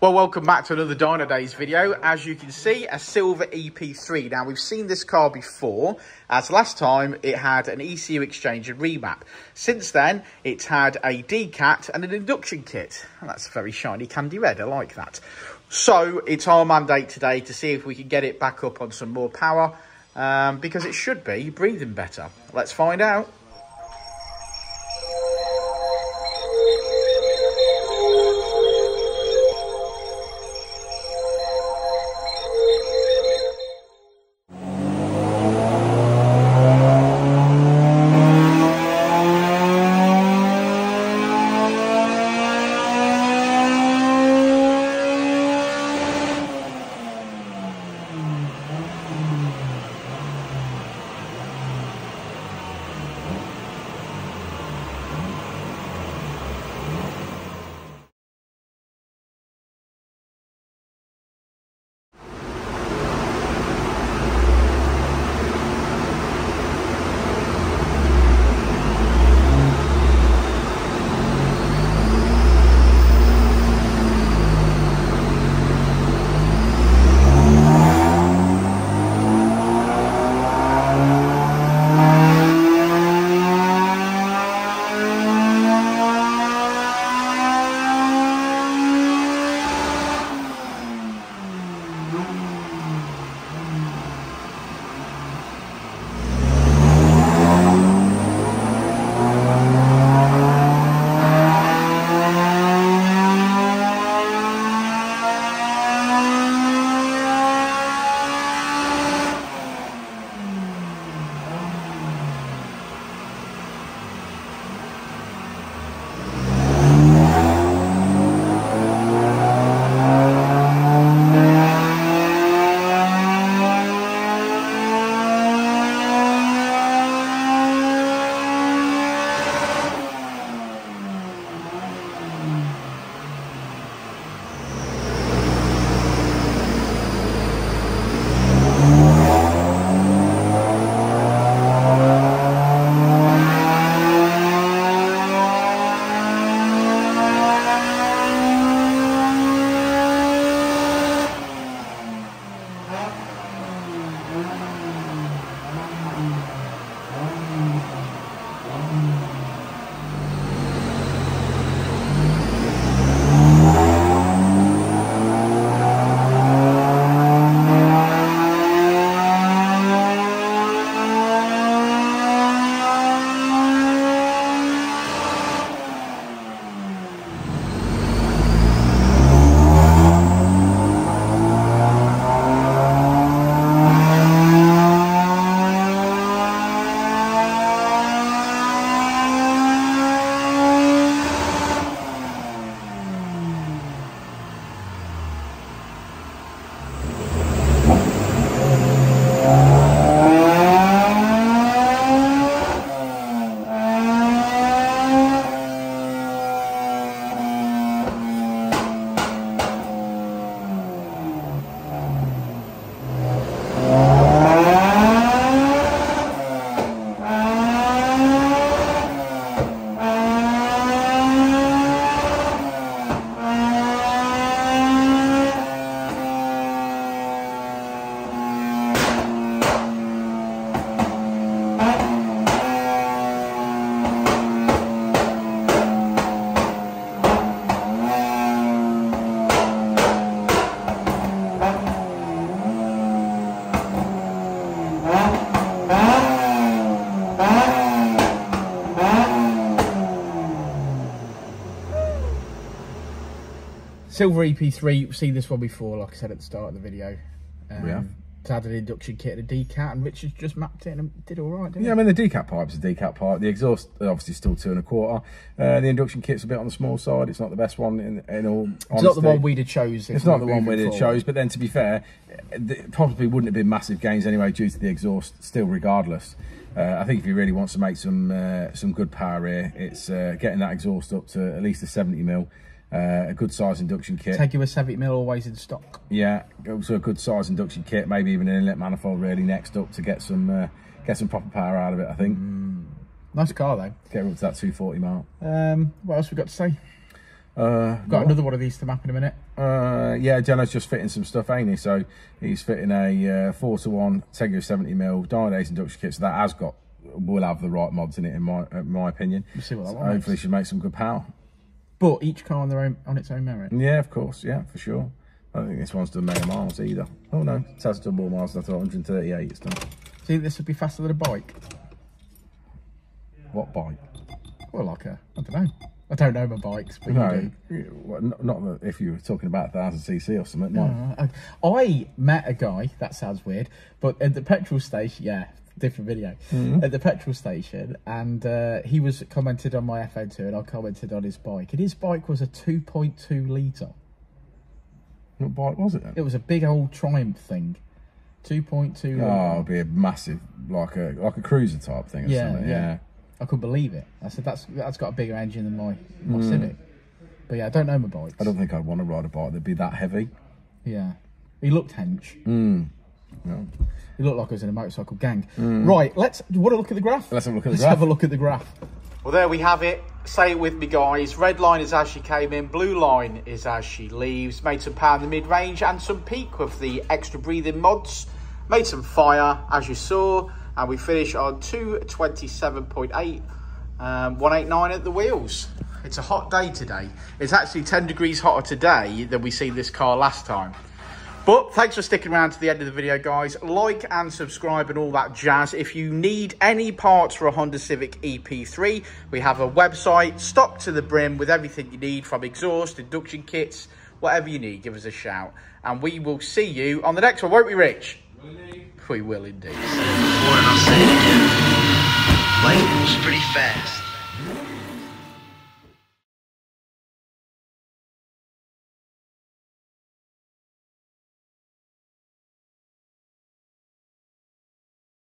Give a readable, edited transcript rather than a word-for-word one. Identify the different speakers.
Speaker 1: Well, welcome back to another Dynodaze video. As you can see, a silver EP3. Now, we've seen this car before, as last time it had an ECU exchange and remap. Since then, it's had a Decat and an induction kit. And that's very shiny candy red, I like that. So, it's our mandate today to see if we can get it back up on some more power, because it should be breathing better. Let's find out. Silver EP3, you've seen this one before, like I said at the start of the video. It's had an induction kit and a Decat, and Richard's just mapped it and did all right, didn't he?
Speaker 2: Yeah, I mean, the Decat pipe's a Decat pipe. The exhaust, obviously, still 2 1/4. The induction kit's a bit on the small side. It's not the best one, in all honesty.
Speaker 1: It's not the one we'd have chose.
Speaker 2: It's not the one we'd have chose, but then, to be fair, it probably wouldn't have been massive gains anyway due to the exhaust, still regardless. I think if he really wants to make some good power here, it's getting that exhaust up to at least a 70mm. A good size induction kit.
Speaker 1: Tegiwa 70mm always in stock.
Speaker 2: Yeah, also a good size induction kit, maybe even an inlet manifold really next up to get some proper power out of it, I think.
Speaker 1: Nice car though.
Speaker 2: Get up to that 240 mark.
Speaker 1: What else we got to say? Got another one of these to map in a minute.
Speaker 2: Yeah, Jono's just fitting some stuff, ain't he? So he's fitting a 4-to-1 Tegiwa 70mm Dynodaze induction kit. So that will have the right mods in it, in my opinion.
Speaker 1: We'll see what that
Speaker 2: so
Speaker 1: one
Speaker 2: hopefully
Speaker 1: makes.
Speaker 2: should make some good power.
Speaker 1: But each car on its own merit.
Speaker 2: Yeah, of course. Yeah, for sure. I don't think this one's done many miles either. Oh no, it has done more miles than I thought. 138 it's done.
Speaker 1: See, this would be faster than a bike.
Speaker 2: What bike?
Speaker 1: Well, like I don't know. I don't know my bikes, but you do.
Speaker 2: Well, not if you were talking about 1000cc or something. No.
Speaker 1: I met a guy, that sounds weird, but at the petrol station, yeah, different video, at the petrol station, and he was commented on my FN2 and I commented on his bike, and his bike was a 2.2 litre.
Speaker 2: What bike was it then?
Speaker 1: It was a big old Triumph thing. 2.2 litre.
Speaker 2: Oh, it'd be a massive, like a cruiser type thing or something. Yeah.
Speaker 1: I couldn't believe it. I said, that's got a bigger engine than my Civic. But yeah, I don't know my bikes.
Speaker 2: I don't think I'd want to ride a bike that'd be that heavy.
Speaker 1: Yeah. He looked hench.
Speaker 2: No.
Speaker 1: He looked like he was in a motorcycle gang. Right, do you want to look at the graph?
Speaker 2: Let's have a look at the
Speaker 1: Let's
Speaker 2: graph.
Speaker 1: have a look at the graph. Well, there we have it. Say it with me, guys. Red line is as she came in. Blue line is as she leaves. Made some power in the mid-range and some peak with the extra breathing mods. Made some fire, as you saw. And we finish on 227.8, 189 at the wheels. It's a hot day today. It's actually 10 degrees hotter today than we seen this car last time. But thanks for sticking around to the end of the video, guys. Like and subscribe and all that jazz. If you need any parts for a Honda Civic EP3, we have a website stocked to the brim with everything you need, from exhaust, induction kits, whatever you need, give us a shout. And we will see you on the next one, won't we, Rich? We will indeed.
Speaker 3: Before, and I'll say it again. Life moves pretty fast.